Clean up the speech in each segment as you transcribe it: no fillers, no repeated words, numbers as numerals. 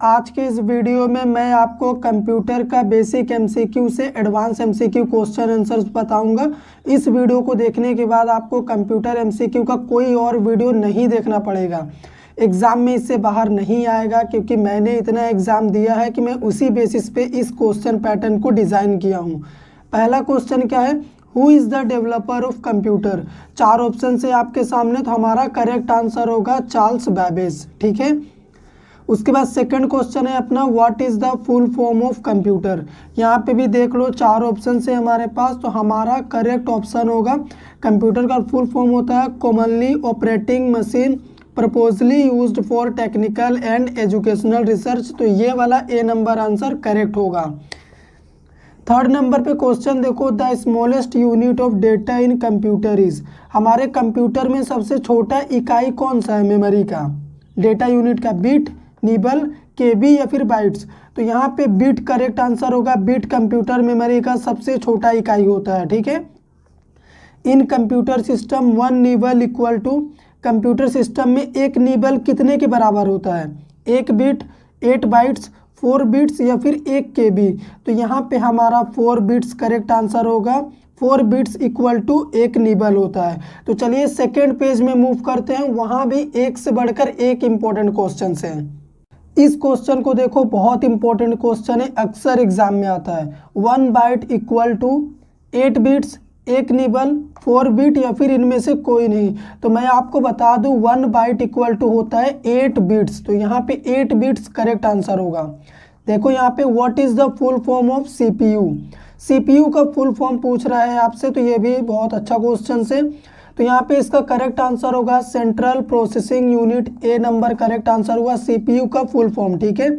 आज के इस वीडियो में मैं आपको कंप्यूटर का बेसिक एमसीक्यू से एडवांस एमसीक्यू क्वेश्चन आंसर्स बताऊंगा। इस वीडियो को देखने के बाद आपको कंप्यूटर एमसीक्यू का कोई और वीडियो नहीं देखना पड़ेगा। एग्ज़ाम में इससे बाहर नहीं आएगा, क्योंकि मैंने इतना एग्ज़ाम दिया है कि मैं उसी बेसिस पे इस क्वेश्चन पैटर्न को डिज़ाइन किया हूँ। पहला क्वेश्चन क्या है, who is the developer of computer. 4 option से आपके सामने, तो हमारा करेक्ट आंसर होगा चार्ल्स बैबेज। ठीक है। उसके बाद सेकंड क्वेश्चन है अपना, what is the full form of computer. यहाँ पे भी देख लो 4 ऑप्शन से हमारे पास, तो हमारा करेक्ट ऑप्शन होगा कंप्यूटर का फुल फॉर्म होता है commonly operating machine purposely used for technical and educational research. तो ये वाला ए नंबर आंसर करेक्ट होगा। थर्ड नंबर पे क्वेश्चन देखो, the smallest unit of data in computer is. हमारे कंप्यूटर में सबसे छोटा इकाई कौन सा है मेमोरी का। डेटा यूनिट का बिट, निबल, केबी या फिर बाइट्स। तो यहाँ पे बिट करेक्ट आंसर होगा। बिट कंप्यूटर मेमोरी का सबसे छोटा इकाई होता है। ठीक है। इन computer system 1 nibble equal to, computer system में 1 निबल कितने के बराबर होता है, 1 बिट, 8 बाइट्स, 4 बिट्स या फिर 1 केबी। तो यहाँ पे हमारा 4 बिट्स करेक्ट आंसर होगा। 4 बिट्स इक्वल टू 1 निबल होता है। तो चलिए सेकेंड पेज में मूव करते हैं, वहाँ भी एक से बढ़कर एक इम्पोर्टेंट क्वेश्चन हैं। इस क्वेश्चन को देखो, बहुत इंपॉर्टेंट क्वेश्चन है, अक्सर एग्जाम में आता है। 1 byte equal to 8 bits, 1 nibble, 4 bit या फिर इनमें से कोई नहीं। तो मैं आपको बता दूं 1 बाइट इक्वल टू होता है 8 बिट्स। तो यहाँ पे 8 बिट्स करेक्ट आंसर होगा। देखो यहाँ पे what is the full form of CPU. CPU का फुल फॉर्म पूछ रहा है आपसे, तो ये भी बहुत अच्छा क्वेश्चन है। तो यहाँ पे इसका करेक्ट आंसर होगा सेंट्रल प्रोसेसिंग यूनिट। ए नंबर करेक्ट आंसर हुआ सीपीयू का फुल फॉर्म। ठीक है।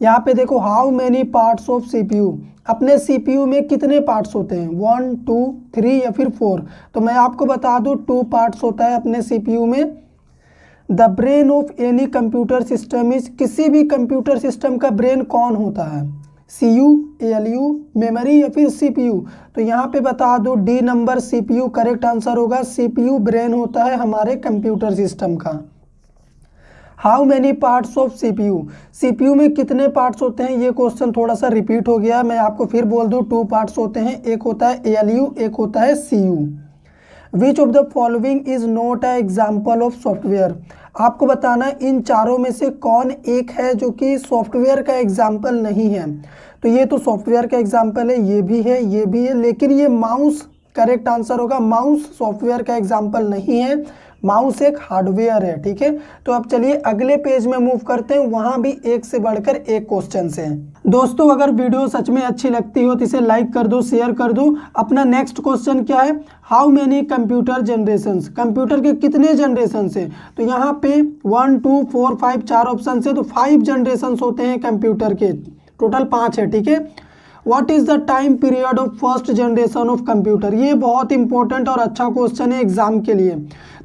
यहाँ पे देखो, how many parts of CPU. अपने सीपीयू में कितने पार्ट्स होते हैं, 1, 2, 3 या फिर 4। तो मैं आपको बता दूं 2 पार्ट्स होता है अपने सीपीयू में। The brain of any computer system is, किसी भी कंप्यूटर सिस्टम का ब्रेन कौन होता है, सीयू, एलयू, मेमोरी या फिर सीपीयू। तो यहाँ पे बता दो D number CPU correct answer होगा। सीपीयू ब्रेन होता है हमारे कंप्यूटर सिस्टम का। How many parts of CPU, CPU में कितने पार्ट्स होते हैं। ये क्वेश्चन थोड़ा सा रिपीट हो गया, मैं आपको फिर बोल दूं 2 पार्ट्स होते हैं, एक होता है एलयू, एक होता है CU. Which of the following is not a example of software. आपको बताना है इन चारों में से कौन एक है जो कि सॉफ्टवेयर का एग्जाम्पल नहीं है। तो ये तो सॉफ्टवेयर का एग्जाम्पल है, ये भी है, ये भी है, लेकिन ये माउस करेक्ट आंसर होगा। माउस सॉफ्टवेयर का एग्जाम्पल नहीं है, माउस एक हार्डवेयर है। ठीक है। तो अब चलिए अगले पेज में मूव करते हैं, वहां भी एक से बढ़कर एक क्वेश्चन है। दोस्तों अगर वीडियो सच में अच्छी लगती हो तो इसे लाइक कर दो, शेयर कर दो। अपना नेक्स्ट क्वेश्चन क्या है, how many computer generations. Computer के कितने जनरेशन है। तो यहाँ पे 1, 2, 4, 5 4 ऑप्शन है, तो 5 जनरेशन होते हैं कंप्यूटर के, टोटल 5 है। ठीक है। What is the time period of first generation of computer. ये बहुत इंपॉर्टेंट और अच्छा क्वेश्चन है एग्जाम के लिए।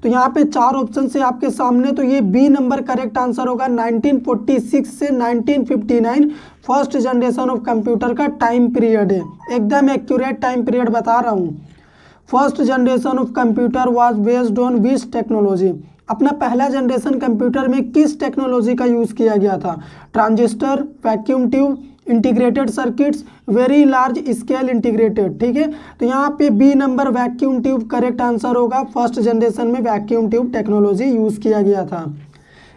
तो यहाँ पे 4 ऑप्शन से आपके सामने, तो ये बी नंबर करेक्ट आंसर होगा। 1946 से 1959 फर्स्ट जनरेशन ऑफ कंप्यूटर का टाइम पीरियड है। एकदम एक्यूरेट टाइम पीरियड बता रहा हूँ। First generation of computer was based on which technology. अपना पहला जनरेशन कंप्यूटर में किस टेक्नोलॉजी का यूज़ किया गया था, transistor, vacuum tube, integrated circuits, very large scale integrated. ठीक है। तो यहाँ पे B number vacuum tube correct answer होगा। फर्स्ट जनरेशन में वैक्यूम ट्यूब टेक्नोलॉजी यूज़ किया गया था।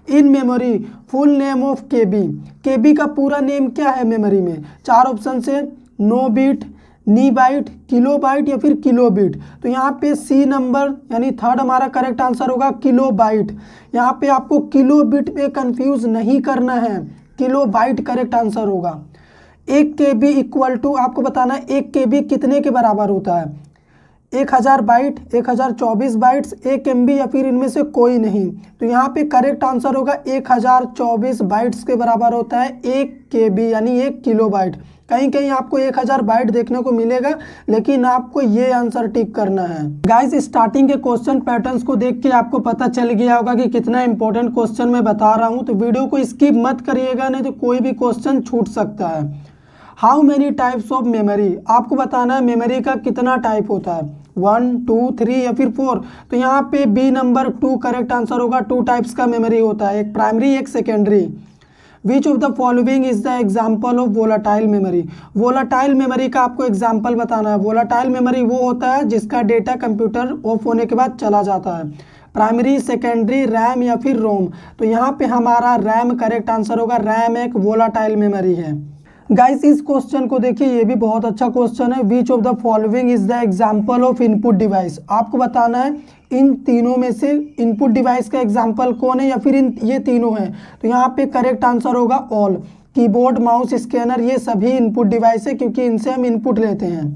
In memory full name of KB. KB का पूरा नेम क्या है मेमोरी में। 4 ऑप्शन से, नो बिट, नी बाइट, किलो बाइट या फिर किलो बिट। तो यहाँ पे सी नंबर यानी थर्ड हमारा करेक्ट आंसर होगा किलो बाइट। यहाँ पे आपको किलो बिट पे कंफ्यूज नहीं करना है, किलो बाइट करेक्ट आंसर होगा। 1 KB इक्वल टू, आपको बताना है 1 KB कितने के बराबर होता है, 1000 बाइट, 1024 बाइट्स, 1 MB या फिर इनमें से कोई नहीं। तो यहाँ पे करेक्ट आंसर होगा 1024 बाइट्स के बराबर होता है 1 KB यानी 1 किलो बाइट। कहीं कहीं आपको 1000 बाइट देखने को मिलेगा, लेकिन आपको ये आंसर टिक करना है। गाइस स्टार्टिंग के क्वेश्चन पैटर्न्स को देख के आपको पता चल गया होगा कि कितना इंपॉर्टेंट क्वेश्चन मैं बता रहा हूँ। तो वीडियो को स्किप मत करिएगा, नहीं तो कोई भी क्वेश्चन छूट सकता है। How many types of memory. आपको बताना है मेमोरी का कितना टाइप होता है, 1, 2, 3 या फिर 4। तो यहाँ पे बी नंबर 2 करेक्ट आंसर होगा। 2 टाइप्स का मेमोरी होता है, एक प्राइमरी एक secondary. Which of the following is the example of volatile memory. Volatile memory का आपको एग्जाम्पल बताना है। वोलाटाइल मेमोरी वो होता है जिसका डेटा कंप्यूटर ऑफ होने के बाद चला जाता है। प्राइमरी, सेकेंडरी, रैम या फिर रोम। तो यहाँ पे हमारा रैम करेक्ट आंसर होगा। रैम एक वोलाटाइल मेमोरी है। गाइस इस क्वेश्चन को देखिए, ये भी बहुत अच्छा क्वेश्चन है। Which of the following is the example of input device. आपको बताना है इन तीनों में से इनपुट डिवाइस का एग्जाम्पल कौन है या फिर ये तीनों हैं। तो यहाँ पे करेक्ट आंसर होगा ऑल। कीबोर्ड, माउस, स्कैनर ये सभी इनपुट डिवाइस है क्योंकि इनसे हम इनपुट लेते हैं।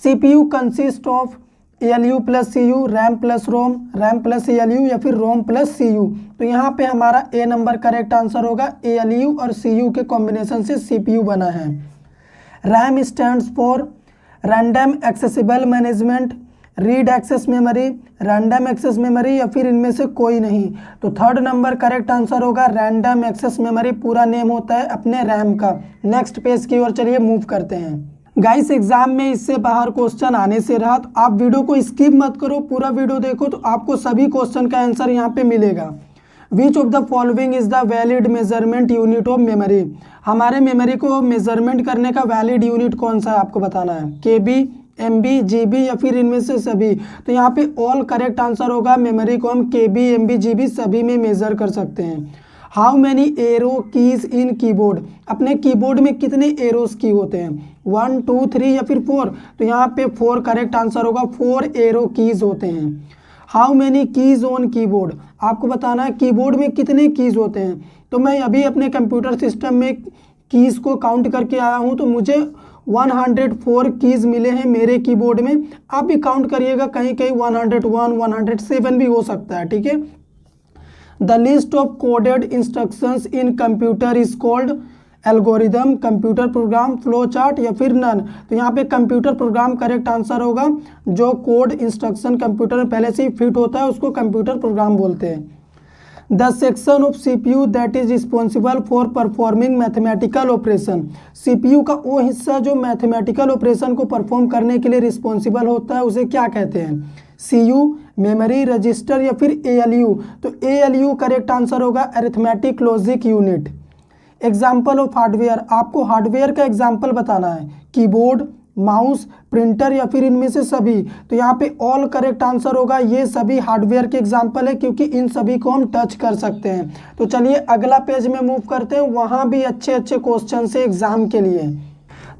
CPU consist of ALU plus CU, RAM plus ROM, RAM plus ALU या फिर रोम प्लस CU। तो यहाँ पे हमारा ए नंबर करेक्ट आंसर होगा। ALU और CU के कॉम्बिनेशन से CPU बना है। RAM stands for random accessible management, read access memory, random access memory या फिर इनमें से कोई नहीं। तो थर्ड नंबर करेक्ट आंसर होगा। रैंडम एक्सेस मेमोरी पूरा नेम होता है अपने रैम का। नेक्स्ट पेज की ओर चलिए मूव करते हैं। गाइस एग्जाम में इससे बाहर क्वेश्चन आने से राहत, आप वीडियो को स्किप मत करो, पूरा वीडियो देखो तो आपको सभी क्वेश्चन का आंसर यहाँ पे मिलेगा। विच of the following is the valid measurement unit of memory. हमारे मेमोरी को मेजरमेंट करने का वैलिड यूनिट कौन सा है आपको बताना है। KB, MB, GB या फिर इनमें से सभी। तो यहाँ पे ऑल करेक्ट आंसर होगा। मेमोरी को हम KB, MB, GB सभी में मेजर कर सकते हैं। How many arrow keys in keyboard. अपने कीबोर्ड में कितने एरोस की होते हैं, 1, 2, 3 या फिर 4। तो यहाँ पे 4 करेक्ट आंसर होगा। 4 एरो कीज होते हैं। How many keys on keyboard. आपको बताना है कीबोर्ड में कितने कीज होते हैं। तो मैं अभी अपने कंप्यूटर सिस्टम में कीज को काउंट करके आया हूँ तो मुझे 104 कीज मिले हैं मेरे कीबोर्ड में। आप भी काउंट करिएगा, कहीं कहीं 101, 107 भी हो सकता है। ठीक है। The list of coded instructions in computer is called algorithm, computer program, flow chart या फिर नन। तो यहाँ पे कंप्यूटर प्रोग्राम करेक्ट आंसर होगा। जो कोड इंस्ट्रक्शन कंप्यूटर में पहले से ही फिट होता है उसको कंप्यूटर प्रोग्राम बोलते हैं। The section of CPU that is responsible for performing mathematical operation. CPU का वो हिस्सा जो मैथमेटिकल ऑपरेशन को परफॉर्म करने के लिए रिस्पॉन्सिबल होता है उसे क्या कहते हैं। CU, मेमोरी, रजिस्टर या फिर ALU। तो ALU करेक्ट आंसर होगा। Arithmetic logic unit. Example of hardware. आपको हार्डवेयर का एग्जाम्पल बताना है। कीबोर्ड, माउस, प्रिंटर या फिर इनमें से सभी। तो यहाँ पे ऑल करेक्ट आंसर होगा। ये सभी हार्डवेयर के एग्जाम्पल है क्योंकि इन सभी को हम टच कर सकते हैं। तो चलिए अगला पेज में मूव करते हैं, वहाँ भी अच्छे अच्छे क्वेश्चन से एग्जाम के लिए।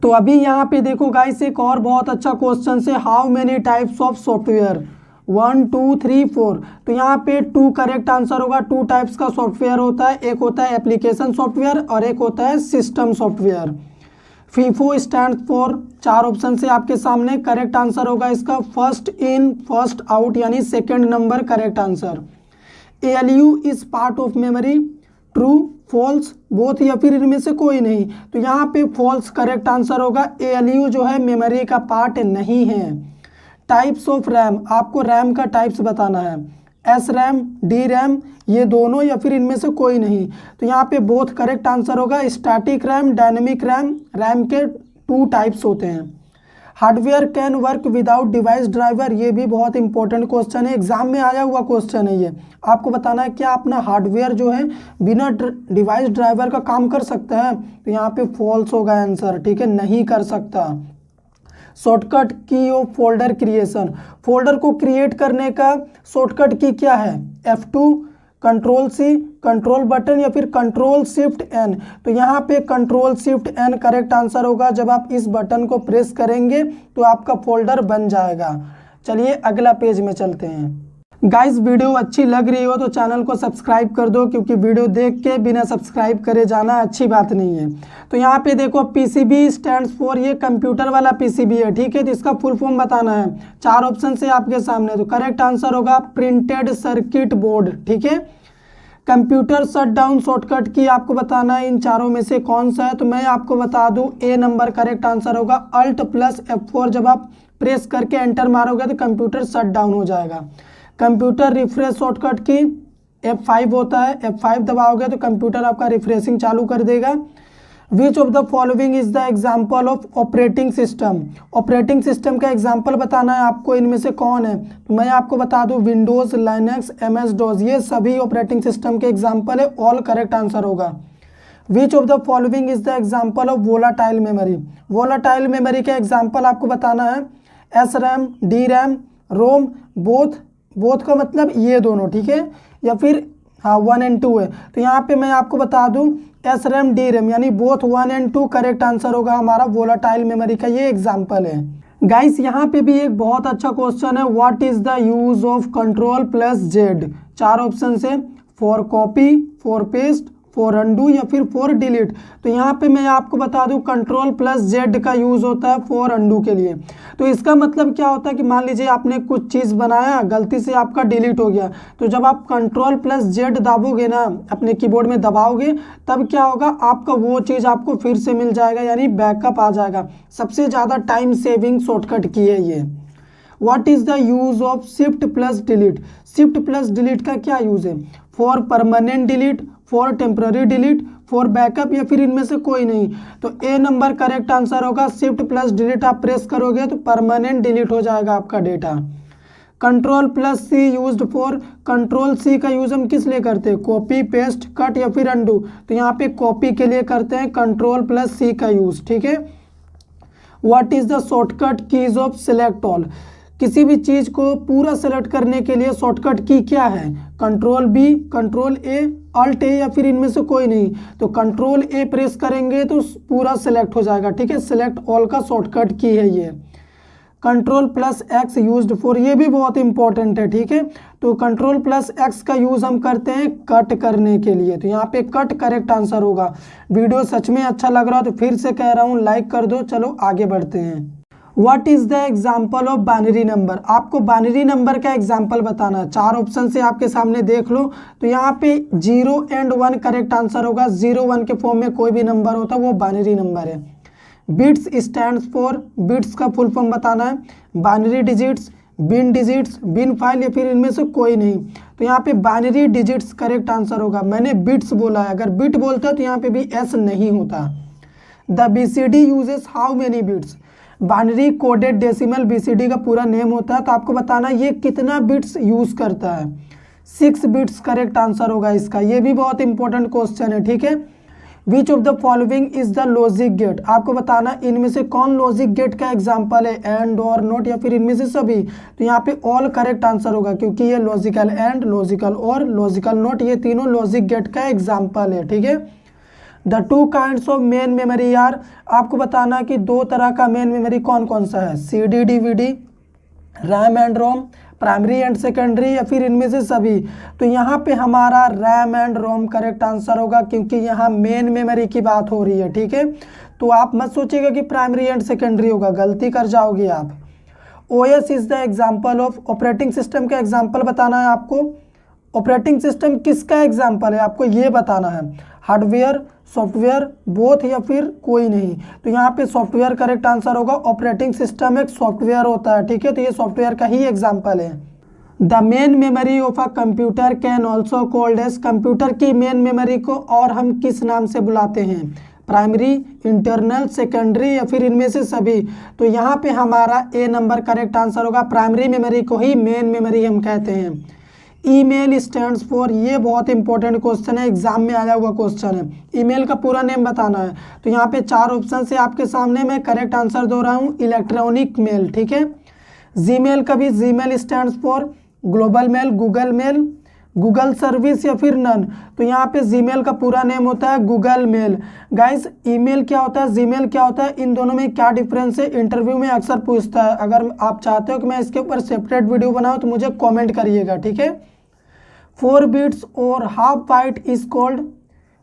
तो अभी यहाँ पे देखो गाइस एक और बहुत अच्छा क्वेश्चन से, how many types of software. 1, 2, 3, 4। तो यहाँ पे 2 करेक्ट आंसर होगा। 2 टाइप्स का सॉफ्टवेयर होता है। एक होता है एप्लीकेशन सॉफ्टवेयर और एक होता है system software. FIFO stand for 4 option से आपके सामने। करेक्ट आंसर होगा इसका फर्स्ट इन फर्स्ट आउट यानी second number correct answer. ALU is part of memory, true, false, both या फिर इनमें से कोई नहीं। तो यहाँ पे फॉल्स करेक्ट आंसर होगा। ALU जो है मेमोरी का पार्ट नहीं है। Types of RAM. आपको रैम का टाइप्स बताना है। SRAM, DRAM ये दोनों या फिर इनमें से कोई नहीं। तो यहाँ पे बोथ करेक्ट आंसर होगा। Static RAM, dynamic RAM, RAM के 2 टाइप्स होते हैं। Hardware can work without device driver. ये भी बहुत इंपॉर्टेंट क्वेश्चन है, एग्जाम में आया हुआ क्वेश्चन है ये। आपको बताना है क्या अपना हार्डवेयर जो है बिना डिवाइस ड्राइवर का काम कर सकता है। तो यहाँ पे फॉल्स होगा आंसर। ठीक है, नहीं कर सकता। शॉर्टकट की ऑफ फोल्डर क्रिएशन। फोल्डर को क्रिएट करने का शॉर्टकट की क्या है। F2, Ctrl+C, कंट्रोल बटन या फिर Ctrl+Shift+N। तो यहाँ पे Ctrl+Shift+N करेक्ट आंसर होगा। जब आप इस बटन को प्रेस करेंगे तो आपका फोल्डर बन जाएगा। चलिए अगला पेज में चलते हैं। गाइस वीडियो अच्छी लग रही हो तो चैनल को सब्सक्राइब कर दो, क्योंकि वीडियो देख के बिना सब्सक्राइब करे जाना अच्छी बात नहीं है। तो यहाँ पे देखो PCB स्टैंड्स फॉर, ये कंप्यूटर वाला PCB है। ठीक है, तो इसका फुल फॉर्म बताना है। 4 ऑप्शन से आपके सामने। तो करेक्ट आंसर होगा प्रिंटेड सर्किट बोर्ड। ठीक है। कंप्यूटर शट डाउन शॉर्टकट की आपको बताना है इन चारों में से कौन सा है। तो मैं आपको बता दूं A नंबर करेक्ट आंसर होगा। Alt+F4 जब आप प्रेस करके एंटर मारोगे तो कंप्यूटर शट डाउन हो जाएगा। कंप्यूटर रिफ्रेश शॉर्टकट की F5 होता है। F5 दबाओगे तो कंप्यूटर आपका रिफ्रेशिंग चालू कर देगा। विच of the following is the example of operating system. Operating system का एग्जाम्पल बताना है आपको, इनमें से कौन है। तो मैं आपको बता दूं विंडोज, लाइनक्स, MS DOS ये सभी ऑपरेटिंग सिस्टम के एग्जाम्पल है। ऑल करेक्ट आंसर होगा। विच of the following is the example of volatile memory. Volatile memory का एग्जाम्पल आपको बताना है एस रैम, डी रैम, रोम, बोथ। बोथ का मतलब ये दोनों, ठीक है, या फिर हाँ 1 and 2 है। तो यहाँ पे मैं आपको बता दूं एस रैम, डी रैम यानी बोथ 1 and 2 करेक्ट आंसर होगा हमारा वोलाटाइल मेमोरी का, ये एग्जाम्पल है। गाइस यहाँ पे भी एक बहुत अच्छा क्वेश्चन है, what is the use of control plus Z. 4 option है, for copy, for paste, for undo या फिर फॉर डिलीट। तो यहाँ पे मैं आपको बता दूं कंट्रोल प्लस जेड का यूज होता है फॉर अनडू के लिए। तो इसका मतलब क्या होता है कि मान लीजिए आपने कुछ चीज़ बनाया, गलती से आपका डिलीट हो गया, तो जब आप कंट्रोल प्लस जेड दबाओगे ना, अपने कीबोर्ड में दबाओगे, तब क्या होगा, आपका वो चीज़ आपको फिर से मिल जाएगा, यानी बैकअप आ जाएगा। सबसे ज़्यादा टाइम सेविंग शॉर्टकट की है ये। What is the use of shift plus delete. Shift plus delete का क्या यूज है, for permanent delete, for temporary delete, for backup या फिर इनमें से कोई नहीं। तो ए नंबर करेक्ट आंसर होगा, शिफ्ट प्लस डिलीट आप प्रेस करोगे तो परमानेंट डिलीट हो जाएगा आपका data. Control plus C used for, control C का यूज हम किस लिए करते हैं, कॉपी, पेस्ट, कट या फिर अनडू। तो यहाँ पे कॉपी के लिए करते हैं कंट्रोल प्लस सी का यूज, ठीक है। What is the shortcut keys of select all. किसी भी चीज को पूरा सेलेक्ट करने के लिए शॉर्टकट की क्या है, control B, control A, alt A या फिर इनमें से कोई नहीं। तो कंट्रोल ए प्रेस करेंगे तो पूरा सेलेक्ट हो जाएगा, ठीक है। सेलेक्ट ऑल का शॉर्टकट की है ये। Control plus x used for, ये भी बहुत इंपॉर्टेंट है, ठीक है। तो कंट्रोल प्लस एक्स का यूज हम करते हैं कट करने के लिए। तो यहाँ पे कट करेक्ट आंसर होगा। वीडियो सच में अच्छा लग रहा हो तो फिर से कह रहा हूँ लाइक कर दो। चलो आगे बढ़ते हैं। What is the example of binary number. आपको बाइनरी नंबर का एग्जाम्पल बताना है। 4 ऑप्शन से आपके सामने देख लो। तो यहाँ पे 0 and 1 करेक्ट आंसर होगा। 0 1 के फॉर्म में कोई भी नंबर होता है वो बाइनरी नंबर है। बिट्स स्टैंड्स फॉर, बिट्स का फुल फॉर्म बताना है। बाइनरी डिजिट्स, बिन डिजिट्स, बिन फाइल या फिर इनमें से कोई नहीं। तो यहाँ पे बाइनरी डिजिट्स करेक्ट आंसर होगा। मैंने बिट्स बोला है, अगर बिट बोलते तो यहाँ पे भी एस नहीं होता। The BCD uses how many bits. Binary coded decimal BCD का पूरा नेम होता है। तो आपको बताना ये कितना बिट्स यूज करता है। 6 बिट्स करेक्ट आंसर होगा इसका। ये भी बहुत इंपॉर्टेंट क्वेश्चन है, ठीक है। Which of the following is the logic gate. आपको बताना इनमें से कौन लॉजिक गेट का एग्जांपल है, एंड और नॉट या फिर इनमें से सभी। तो यहाँ पे ऑल करेक्ट आंसर होगा, क्योंकि ये logical and, logical or, logical not, ये तीनों लॉजिक गेट का एग्जाम्पल है, ठीक है। The 2 kinds of main memory are. आपको बताना कि 2 तरह का मेन मेमोरी कौन कौन सा है, CD DVD, RAM and ROM, primary and secondary या फिर इनमें से सभी। तो यहाँ पे हमारा RAM and ROM correct answer होगा, क्योंकि यहाँ मेन मेमोरी की बात हो रही है, ठीक है। तो आप मत सोचिएगा कि प्राइमरी एंड सेकेंडरी होगा, गलती कर जाओगे आप। OS is the example of, operating system का एग्जाम्पल बताना है आपको। ऑपरेटिंग सिस्टम किसका एग्जाम्पल है आपको ये बताना है। हार्डवेयर, सॉफ्टवेयर, बोथ या फिर कोई नहीं। तो यहाँ पे सॉफ्टवेयर करेक्ट आंसर होगा। ऑपरेटिंग सिस्टम एक सॉफ्टवेयर होता है, ठीक है। तो ये सॉफ्टवेयर का ही एग्जाम्पल है। The main memory of a computer can also called as. Computer की मेन मेमोरी को और हम किस नाम से बुलाते हैं, प्राइमरी, इंटरनल, सेकेंडरी या फिर इनमें से सभी। तो यहाँ पे हमारा ए नंबर करेक्ट आंसर होगा। प्राइमरी मेमोरी को ही मेन मेमोरी हम कहते हैं। ईमेल स्टैंड्स फॉर, ये बहुत इंपॉर्टेंट क्वेश्चन है, एग्जाम में आया हुआ क्वेश्चन है। ईमेल का पूरा नेम बताना है। तो यहाँ पे 4 ऑप्शन से आपके सामने मैं करेक्ट आंसर दे रहा हूँ, इलेक्ट्रॉनिक मेल, ठीक है। जीमेल का भी, Gmail stands for global mail, Google mail, Google service या फिर नन। तो यहाँ पे जीमेल का पूरा नेम होता है गूगल मेल। गाइस ईमेल क्या होता है, जीमेल क्या होता है, इन दोनों में क्या डिफरेंस है, इंटरव्यू में अक्सर पूछता है। अगर आप चाहते हो कि मैं इसके ऊपर सेपरेट वीडियो बनाऊँ तो मुझे कॉमेंट करिएगा, ठीक है। 4 बिट्स और half byte is called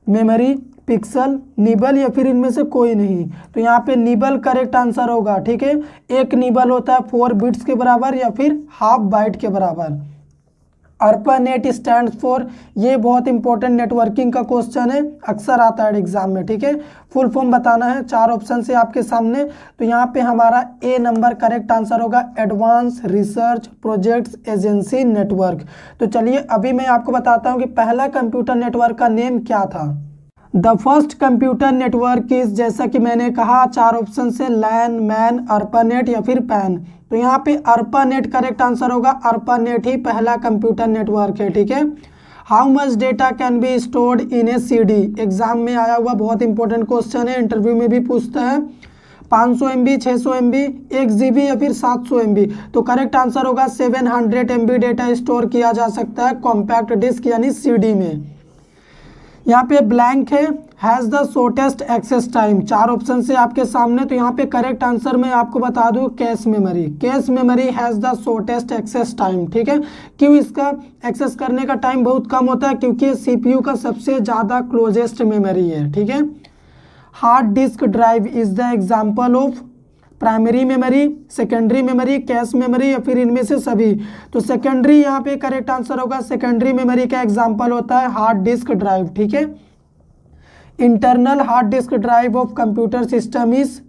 memory, pixel, nibble या फिर इनमें से कोई नहीं। तो यहाँ पे निबल करेक्ट आंसर होगा, ठीक है। एक निबल होता है 4 बिट्स के बराबर या फिर हाफ बाइट के बराबर। ARPANET स्टैंड्स फॉर, ये बहुत इंपॉर्टेंट नेटवर्किंग का क्वेश्चन है, अक्सर आता है एग्जाम में, ठीक है। फुल फॉर्म बताना है। 4 ऑप्शन से आपके सामने। तो यहाँ पे हमारा ए नंबर करेक्ट आंसर होगा, advance research projects agency network. तो चलिए अभी मैं आपको बताता हूँ कि पहला कंप्यूटर नेटवर्क का नेम क्या था। The first computer network is, जैसा कि मैंने कहा 4 ऑप्शन से, लैन, मैन, ARPANET या फिर पैन। तो यहाँ पे ARPANET करेक्ट आंसर होगा। ARPANET ही पहला कंप्यूटर नेटवर्क है, ठीक है। How much data can be stored in A CD। Exam में आया हुआ बहुत इंपॉर्टेंट क्वेश्चन है, इंटरव्यू में भी पूछता है। 500 MB, 600 MB, 1 GB या फिर 700 MB। तो करेक्ट आंसर होगा 700 MB डेटा स्टोर किया जा सकता है कॉम्पैक्ट डिस्क यानी CD में। यहाँ पे ब्लैंक है, has the shortest access time. 4 option से आपके सामने, तो यहाँ पे करेक्ट आंसर मैं आपको बता दूँ cache memory. Cache memory has the shortest access time, ठीक है। क्यों इसका एक्सेस करने का टाइम बहुत कम होता है? क्योंकि CPU का सबसे ज़्यादा क्लोजेस्ट मेमोरी है, ठीक है। Hard disk drive is the example of primary memory, secondary memory, cache memory या फिर इनमें से सभी। तो सेकेंडरी यहाँ पे करेक्ट आंसर होगा। सेकेंडरी मेमोरी का एग्जाम्पल होता है हार्ड डिस्क ड्राइव, ठीक है। Internal hard disk drive of computer system is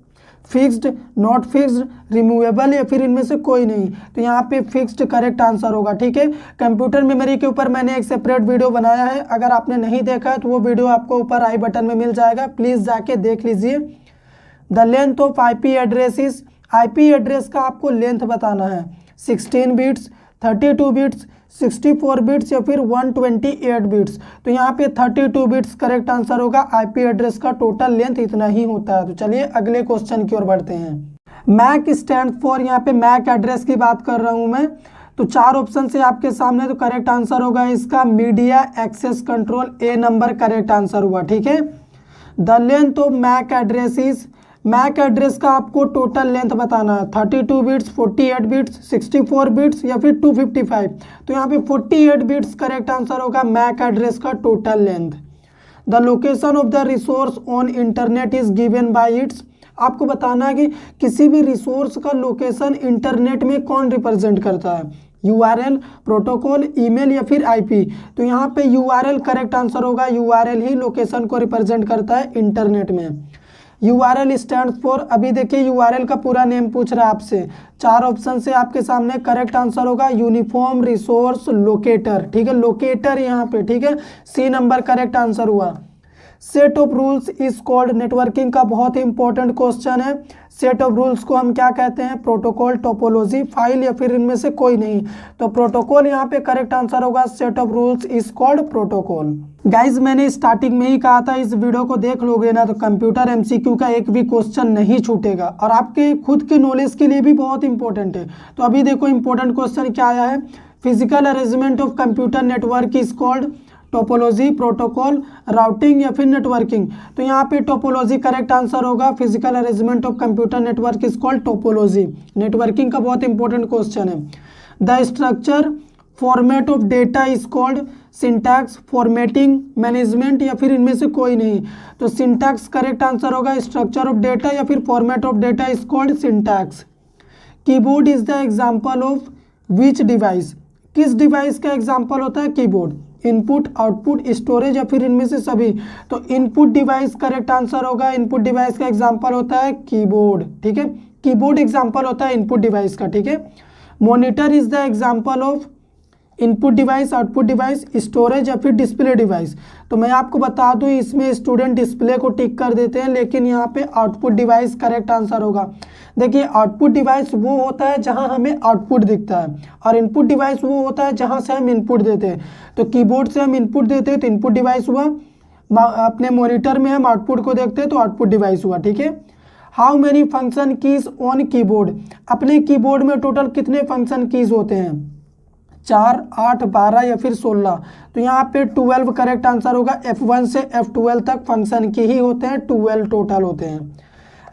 fixed, not fixed, removable या फिर इनमें से कोई नहीं। तो यहाँ पे फिक्स्ड करेक्ट आंसर होगा, ठीक है। कंप्यूटर मेमोरी के ऊपर मैंने एक सेपरेट वीडियो बनाया है, अगर आपने नहीं देखा है तो वो वीडियो आपको ऊपर आई बटन में मिल जाएगा, प्लीज़ जाके देख लीजिए। The length of IP address is, IP address का आपको लेंथ बताना है। 16 बिट्स, 32 बिट्स, 64 बिट्स या फिर 128 बिट्स। तो यहाँ पे 32 बिट्स करेक्ट आंसर होगा। IP एड्रेस का टोटल लेंथ इतना ही होता है। तो चलिए अगले क्वेश्चन की ओर बढ़ते हैं। मैक स्टैंड फॉर, यहाँ पे मैक एड्रेस की बात कर रहा हूँ मैं। तो 4 ऑप्शन से आपके सामने, तो करेक्ट आंसर होगा इसका media access control. A number correct answer हुआ, ठीक है। The length of MAC address is, MAC address का आपको टोटल लेंथ बताना है। 32 बिट्स, 48 बिट्स, 64 बिट्स या फिर 255। तो यहाँ पे 48 बिट्स करेक्ट आंसर होगा मैक एड्रेस का total length. The location of the resource on internet is given by it's, आपको बताना है कि किसी भी रिसोर्स का लोकेशन इंटरनेट में कौन रिप्रेजेंट करता है। URL, प्रोटोकॉल, ईमेल या फिर IP। तो यहाँ पे URL करेक्ट आंसर होगा। URL ही लोकेशन को रिप्रेजेंट करता है इंटरनेट में। URL स्टैंड फॉर, अभी देखिए URL का पूरा नेम पूछ रहा है आपसे। 4 ऑप्शन से आपके सामने करेक्ट आंसर होगा यूनिफॉर्म रिसोर्स लोकेटर, ठीक है। लोकेटर यहाँ पे, ठीक है। C नंबर करेक्ट आंसर हुआ। Set of rules is called, networking का बहुत ही इंपॉर्टेंट क्वेश्चन है। सेट ऑफ रूल्स को हम क्या कहते हैं? प्रोटोकॉल, टोपोलॉजी, फाइल या फिर इनमें से कोई नहीं। तो प्रोटोकॉल यहाँ पे करेक्ट आंसर होगा। Set of rules is called protocol. Guys मैंने स्टार्टिंग में ही कहा था, इस वीडियो को देख लोगे ना तो कंप्यूटर MCQ का एक भी क्वेश्चन नहीं छूटेगा और आपके खुद के नॉलेज के लिए भी बहुत इंपॉर्टेंट है। तो अभी देखो इंपॉर्टेंट क्वेश्चन क्या आया है। Physical arrangement of computer network is called topology, protocol, routing या फिर नेटवर्किंग। तो यहाँ पे टोपोलॉजी करेक्ट आंसर होगा। Physical arrangement of computer network is called topology. Networking का बहुत इंपॉर्टेंट क्वेश्चन है। The structure format of data is called syntax, formatting, management या फिर इनमें से कोई नहीं। तो सिंटैक्स करेक्ट आंसर होगा। स्ट्रक्चर ऑफ डेटा या फिर format of data is called syntax. Keyboard is the example of which device, किस डिवाइस का एग्जाम्पल होता है कीबोर्ड? इनपुट, आउटपुट, स्टोरेज या फिर इनमें से सभी। तो इनपुट डिवाइस करेक्ट आंसर होगा। इनपुट डिवाइस का एग्जाम्पल होता है कीबोर्ड, ठीक है। कीबोर्ड एग्जाम्पल होता है इनपुट डिवाइस का, ठीक है। Monitor is the example of input device, output device, storage या फिर डिस्प्ले डिवाइस। तो मैं आपको बता दूं इसमें स्टूडेंट डिस्प्ले को टिक कर देते हैं, लेकिन यहाँ पे आउटपुट डिवाइस करेक्ट आंसर होगा। देखिए आउटपुट डिवाइस वो होता है जहां हमें आउटपुट दिखता है और इनपुट डिवाइस वो होता है जहां से हम इनपुट देते हैं। तो कीबोर्ड से हम इनपुट देते हैं तो इनपुट डिवाइस हुआ, अपने मॉनिटर में हम आउटपुट को देखते हैं तो आउटपुट डिवाइस हुआ, ठीक है। How many function keys on keyboard, अपने कीबोर्ड में टोटल कितने फंक्शन कीज होते हैं? 4, 8, 12 या फिर 16। तो यहाँ पे 12 करेक्ट आंसर होगा। F1 से F12 तक फंक्शन की ही होते हैं, 12 टोटल होते हैं।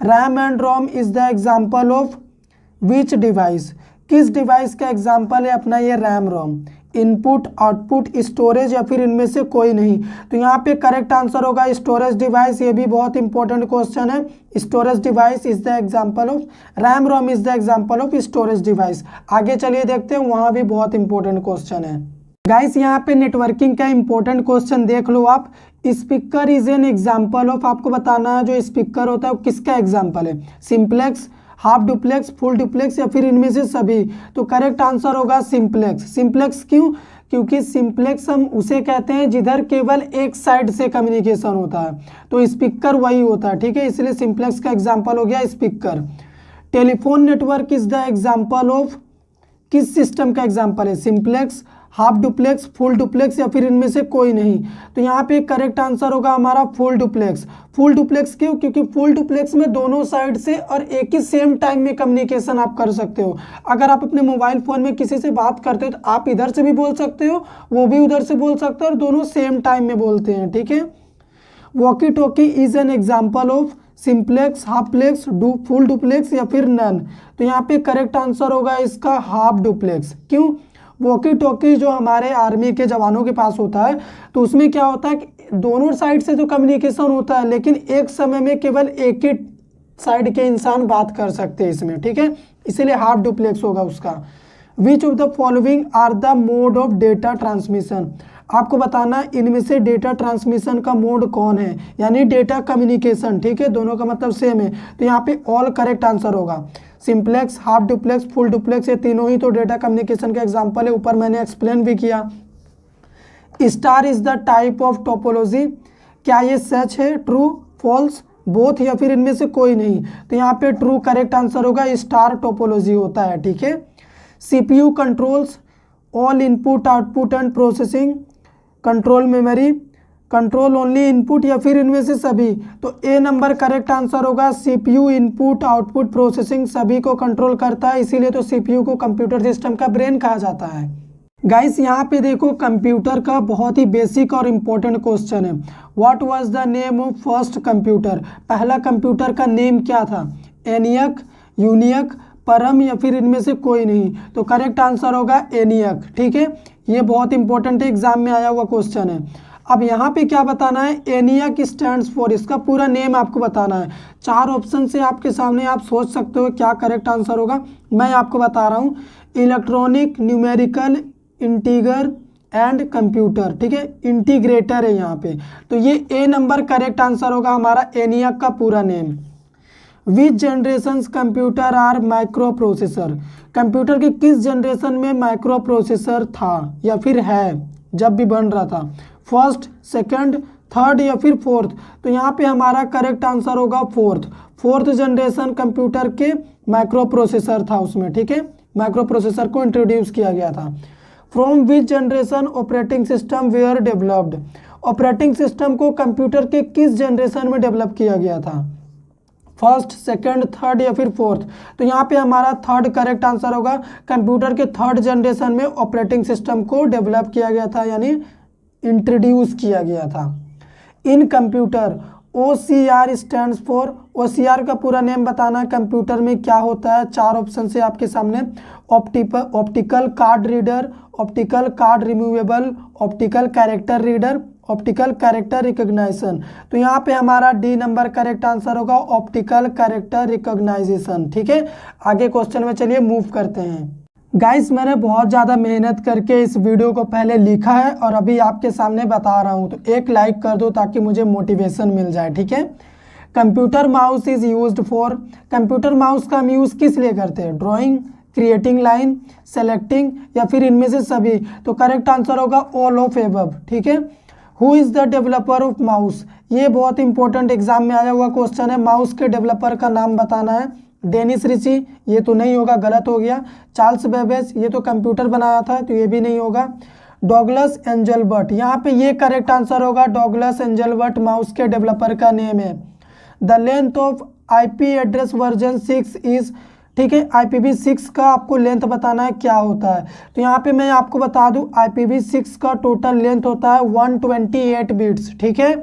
RAM and ROM is the example of which device, किस डिवाइस का एग्जाम्पल है अपना ये RAM ROM? Input, output, storage या फिर इनमें से कोई नहीं। तो यहाँ पे करेक्ट आंसर होगा स्टोरेज डिवाइस। ये भी बहुत इंपॉर्टेंट क्वेश्चन है। Storage device is the example of RAM ROM is the example of storage device. आगे चलिए देखते हैं, वहाँ भी बहुत इंपॉर्टेंट क्वेश्चन है। गाइस यहाँ पे नेटवर्किंग का इंपॉर्टेंट क्वेश्चन देख लो आप। Speaker is an example of, आपको बताना है जो स्पीकर होता है वो किसका एग्जाम्पल है? Simplex, half duplex, full duplex या फिर इनमें से सभी। तो करेक्ट आंसर होगा सिंप्लेक्स। सिंप्लेक्स क्यों? क्योंकि सिंप्लेक्स हम उसे कहते हैं जिधर केवल एक साइड से कम्युनिकेशन होता है। तो स्पीकर वही होता है, ठीक है। इसलिए सिंप्लेक्स का एग्जाम्पल हो गया speaker. Telephone network is the example of, किस सिस्टम का एग्जाम्पल है? Simplex, half duplex, full duplex या फिर इनमें से कोई नहीं। तो यहाँ पे करेक्ट आंसर होगा हमारा फुल डुप्लेक्स। फुल डुप्लेक्स क्यों? क्योंकि फुल डुप्लेक्स में दोनों साइड से और एक ही सेम टाइम में कम्युनिकेशन आप कर सकते हो। अगर आप अपने मोबाइल फ़ोन में किसी से बात करते हो तो आप इधर से भी बोल सकते हो, वो भी उधर से बोल सकते हो और दोनों सेम टाइम में बोलते हैं, ठीक है। Walkie talkie is an example of simplex, half duplex, full duplex या फिर नन। तो यहाँ पे करेक्ट आंसर होगा इसका हाफ डुप्लेक्स। क्यों? वॉकी टॉकी जो हमारे आर्मी के जवानों के पास होता है तो उसमें क्या होता है कि दोनों साइड से जो कम्युनिकेशन होता है, लेकिन एक समय में केवल एक ही साइड के इंसान बात कर सकते हैं इसमें, ठीक है, इसीलिए हाफ डुप्लेक्स होगा उसका। Which of the following are the mode of data transmission. आपको बताना है इनमें से डेटा ट्रांसमिशन का मोड कौन है, यानी डेटा कम्युनिकेशन, ठीक है, दोनों का मतलब सेम है। तो यहाँ पे ऑल करेक्ट आंसर होगा। Simplex, half duplex, full duplex, ये तीनों ही तो डेटा कम्युनिकेशन का एग्जांपल है, ऊपर मैंने एक्सप्लेन भी किया। Star is the type of topology. क्या ये सच है? ट्रू, फॉल्स, बोथ या फिर इनमें से कोई नहीं। तो यहाँ पे ट्रू करेक्ट आंसर होगा, स्टार टोपोलॉजी होता है, ठीक है। CPU controls all input output and processing. Control memory, control only input या फिर इनमें से सभी। तो ए नंबर करेक्ट आंसर होगा। सीपीयू इनपुट आउटपुट प्रोसेसिंग सभी को कंट्रोल करता है, इसीलिए तो सीपीयू को कंप्यूटर सिस्टम का ब्रेन कहा जाता है। गाइस यहाँ पे देखो कंप्यूटर का बहुत ही बेसिक और इम्पोर्टेंट क्वेश्चन है। What was the name of first computer. पहला कंप्यूटर का नेम क्या था? एनियक, यूनियक, परम या फिर इनमें से कोई नहीं। तो करेक्ट आंसर होगा एनियक, ठीक है, ये बहुत इंपॉर्टेंट है, एग्जाम में आया हुआ क्वेश्चन है। अब यहाँ पे क्या बताना है? एनियक स्टैंड्स फॉर, इसका पूरा नेम आपको बताना है। 4 ऑप्शन से आपके सामने, आप सोच सकते हो क्या करेक्ट आंसर होगा, मैं आपको बता रहा हूँ। Electronic numerical integer and computer, ठीक है, इंटीग्रेटर है यहाँ पे। तो ये ए नंबर करेक्ट आंसर होगा हमारा, एनियक का पूरा name. Which generations computer are micro processor. Computer के किस जनरेशन में माइक्रो प्रोसेसर था या फिर है जब भी बन रहा था? फर्स्ट, सेकंड, थर्ड या फिर फोर्थ। तो यहाँ पे हमारा करेक्ट आंसर होगा फोर्थ। फोर्थ जनरेशन कंप्यूटर के माइक्रो प्रोसेसर था उसमें, ठीक है, माइक्रो प्रोसेसर को इंट्रोड्यूस किया गया था। From which generation operating system were developed. Operating system को कंप्यूटर के किस जनरेशन में डेवलप किया गया था? फर्स्ट, सेकंड, थर्ड या फिर फोर्थ। तो यहाँ पे हमारा थर्ड करेक्ट आंसर होगा। कंप्यूटर के थर्ड जनरेशन में ऑपरेटिंग सिस्टम को डेवलप किया गया था, यानी इंट्रोड्यूस किया गया था। इन computer OCR stands for. OCR का पूरा नेम बताना, कंप्यूटर में क्या होता है? 4 ऑप्शन से आपके सामने। Optical card reader, optical card removable, optical character reader, optical character recognition. तो यहाँ पे हमारा डी नंबर करेक्ट आंसर होगा, ऑप्टिकल कैरेक्टर रिकॉग्नाइजेशन, ठीक है। आगे क्वेश्चन में चलिए मूव करते हैं। गाइस मैंने बहुत ज़्यादा मेहनत करके इस वीडियो को पहले लिखा है और अभी आपके सामने बता रहा हूँ, तो एक लाइक कर दो ताकि मुझे मोटिवेशन मिल जाए, ठीक है। Computer mouse is used for. Computer mouse का हम यूज़ किस लिए करते हैं? ड्राइंग, क्रिएटिंग लाइन, सेलेक्टिंग या फिर इनमें से सभी। तो करेक्ट आंसर होगा ऑल ऑफ एबव, ठीक है। Who is the developer of mouse. ये बहुत इंपॉर्टेंट एग्जाम में आया हुआ क्वेश्चन है। माउस के डेवलपर का नाम बताना है। डेनिस रिची, ये तो नहीं होगा, गलत हो गया। चार्ल्स बेबेज, ये तो कंप्यूटर बनाया था, तो ये भी नहीं होगा। डॉगलस एंजलबर्ट, यहाँ पे ये करेक्ट आंसर होगा। डॉगलस एंजलबर्ट माउस के डेवलपर का नेम है। The length of IP address version 6 is, ठीक है, IPv6 का आपको लेंथ बताना है क्या होता है। तो यहाँ पे मैं आपको बता दूं IPv6 का टोटल लेंथ होता है 128 बिट्स, ठीक है।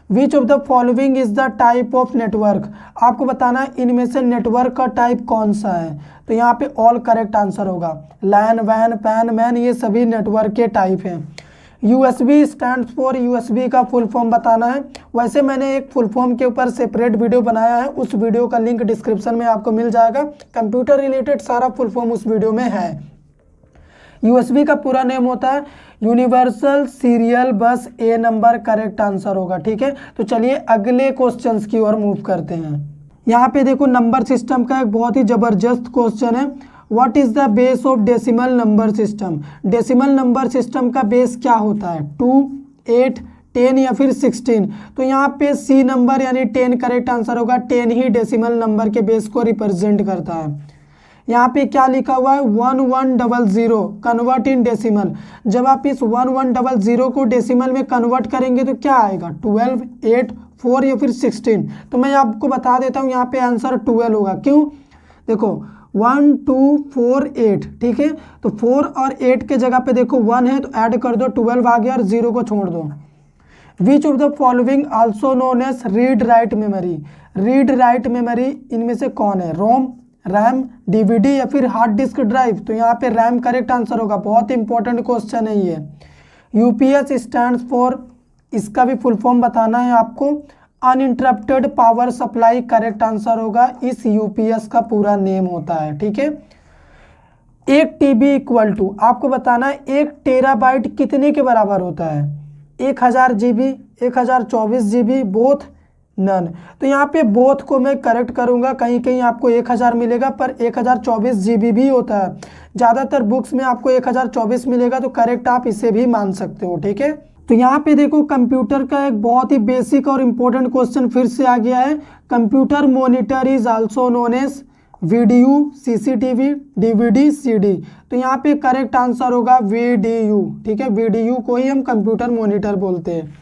Which of the following is the type of network. आपको बताना है इनमें से नेटवर्क का टाइप कौन सा है। तो यहाँ पे ऑल करेक्ट आंसर होगा। लैन, वैन, पैन, मैन, ये सभी नेटवर्क के टाइप हैं। USB stands for. USB का फुल फॉर्म बताना है। वैसे मैंने एक फुल फॉर्म के ऊपर सेपरेट वीडियो बनाया है, उस वीडियो का लिंक डिस्क्रिप्शन में आपको मिल जाएगा। कंप्यूटर रिलेटेड सारा फुल फॉर्म उस वीडियो में है। USB का पूरा नेम होता है यूनिवर्सल सीरियल बस। ए नंबर करेक्ट आंसर होगा, ठीक है। तो चलिए अगले क्वेश्चंस की ओर मूव करते हैं। यहाँ पे देखो नंबर सिस्टम का एक बहुत ही जबरदस्त क्वेश्चन है। What is the base of decimal number system. Decimal number system का बेस क्या होता है? 2, 8, 10 या फिर 16। तो यहाँ पे सी नंबर यानी 10 करेक्ट आंसर होगा। 10 ही डेसिमल नंबर के बेस को रिप्रेजेंट करता है। यहाँ पे क्या लिखा हुआ है 1100 कन्वर्ट इन डेसिमल। जब आप इस 1100 को डेसिमल में कन्वर्ट करेंगे तो क्या आएगा 12, 8, 4 या फिर 16। तो मैं आपको बता देता हूँ यहाँ पे आंसर 12 होगा। क्यों? देखो 1 2 4 8, ठीक है, तो 4 और 8 के जगह पे देखो 1 है तो ऐड कर दो, 12 आ गया और 0 को छोड़ दो। Which of the following also known as read write memory. Read write memory इनमें से कौन है? रोम, रैम, डीवीडी या फिर हार्ड डिस्क ड्राइव। तो यहाँ पे रैम करेक्ट आंसर होगा। बहुत इंपॉर्टेंट क्वेश्चन है ये। यूपीएस स्टैंड्स फॉर, इसका भी फुल फॉर्म बताना है आपको। Uninterrupted power supply correct answer होगा। इस यूपीएस का पूरा नेम होता है, ठीक है। 1 टीबी इक्वल टू, आपको बताना है 1 टेराबाइट कितने के बराबर होता है? 1000 जीबी, 1024 जीबी, बोथ, नन। तो यहाँ पे बोथ को मैं करेक्ट करूँगा। कहीं कहीं आपको 1000 मिलेगा पर 1024 जीबी भी होता है। ज़्यादातर बुक्स में आपको 1024 मिलेगा, तो करेक्ट आप इसे भी मान सकते हो, ठीक है। तो यहाँ पे देखो कंप्यूटर का एक बहुत ही बेसिक और इम्पोर्टेंट क्वेश्चन फिर से आ गया है। Computer monitor is also known as VDU, CCTV, DVD, CD. तो यहाँ पे करेक्ट आंसर होगा वीडीयू, ठीक है। वीडीयू को ही हम कंप्यूटर मॉनिटर बोलते हैं।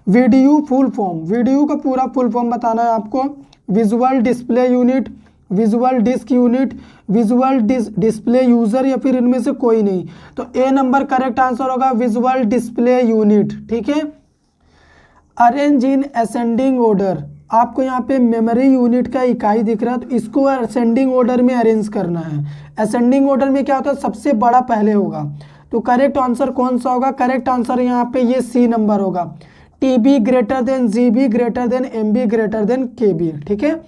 वीडीयू फुल फॉर्म, वीडीयू का पूरा फुल फॉर्म बताना है आपको। Visual display unit, visual disk unit, visual display user या फिर इनमें से कोई नहीं। तो ए नंबर करेक्ट आंसर होगा विजुअल डिस्प्ले यूनिट, ठीक है। अरेंज इन असेंडिंग ऑर्डर, आपको यहाँ पे मेमोरी यूनिट का इकाई दिख रहा है, तो इसको असेंडिंग ऑर्डर में अरेंज करना है। असेंडिंग ऑर्डर में क्या होता है? सबसे बड़ा पहले होगा। तो करेक्ट आंसर कौन सा होगा? करेक्ट आंसर यहाँ पे ये सी नंबर होगा। TB greater than GB greater than MB greater than KB, ठीक है।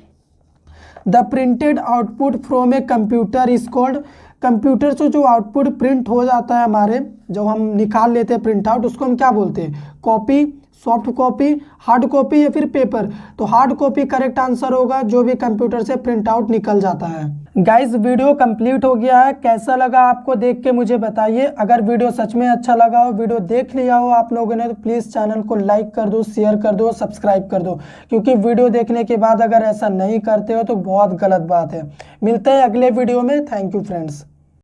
The printed output from a computer is called, computer से जो आउटपुट प्रिंट हो जाता है हमारे, जो हम निकाल लेते हैं प्रिंट आउट, उसको हम क्या बोलते हैं? Copy, soft copy, hard copy या फिर पेपर। तो हार्ड कॉपी करेक्ट आंसर होगा, जो भी कंप्यूटर से प्रिंट आउट निकल जाता है। गाइस वीडियो कंप्लीट हो गया है। कैसा लगा आपको देख के मुझे बताइए। अगर वीडियो सच में अच्छा लगा हो, वीडियो देख लिया हो आप लोगों ने, तो प्लीज़ चैनल को लाइक कर दो, शेयर कर दो, सब्सक्राइब कर दो। क्योंकि वीडियो देखने के बाद अगर ऐसा नहीं करते हो तो बहुत गलत बात है। मिलते हैं अगले वीडियो में। Thank you friends.